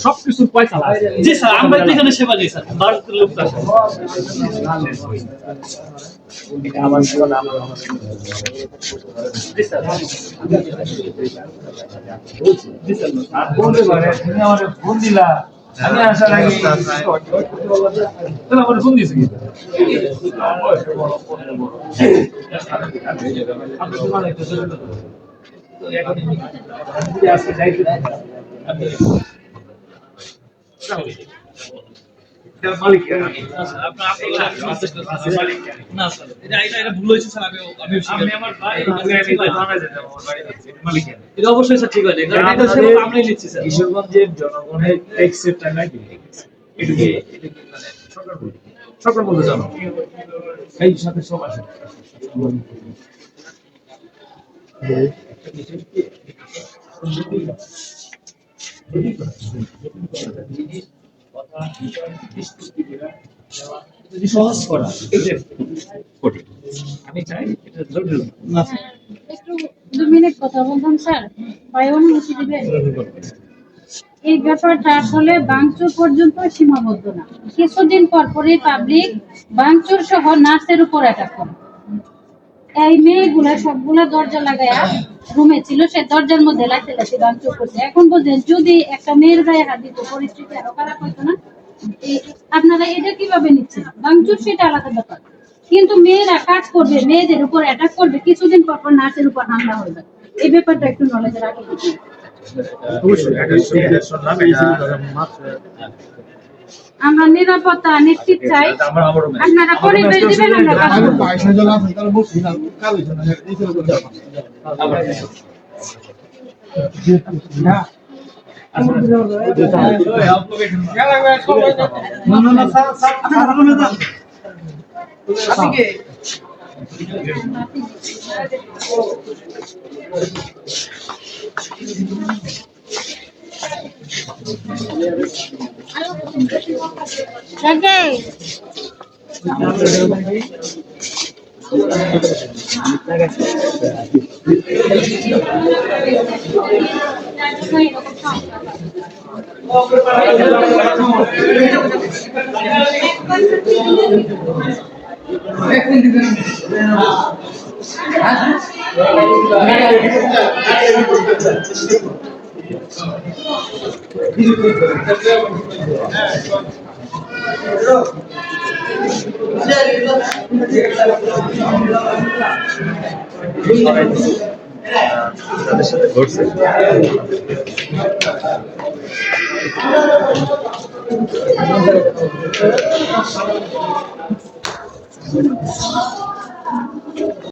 সবকিছুর পয়সা জি স্যার আমরা এখানে সেবা দিই স্যার ভারতের লোক ফোন দিলা আমি আসার আগে আমার ফোন দিয়েছি অবশ্যই স্যার ঠিক আছে কিশোরগঞ্জের জনগণের ট্যাক্সের টাকা সরকার বলতে জানো এই সাথে সব আছে সহজ করা আমি চাই এটা জরুরি না একটু 2 মিনিট কথা বলতাম স্যার ভাই অনুমতি দিবেন এই ব্যাপারটা আসলে ভাঙচুর পর্যন্ত সীমাবদ্ধ না কিছুদিন পর পরই পাবলিক ভাঙচুর সহ নার্সের উপর অ্যাটাক করে এই মেয়েগুলা সবগুলা দরজা লাগায়া রুমে ছিল সে দরজার মধ্যে লাইতে লাইতে ভাঙচুর করছে এখন বলছেন যদি একটা মেয়ের গায়ে হাত দিত পরিস্থিতি আরো খারাপ হতো না আপনারা এটা কিভাবে নিচ্ছেন ভাঙচুর সেটা আলাদা ব্যাপার কিন্তু মেয়েরা কাজ করবে মেয়েদের উপর অ্যাটাক করবে কিছুদিন পর পর নার্সের উপর হামলা হবে এই ব্যাপারটা একটু নলেজে রাখি আমরা নিরাপত্তা নিশ্চিত চাই আপনারা পরিবেশ দিবেন আমরা কাজ তাদের সাথে ঘটছে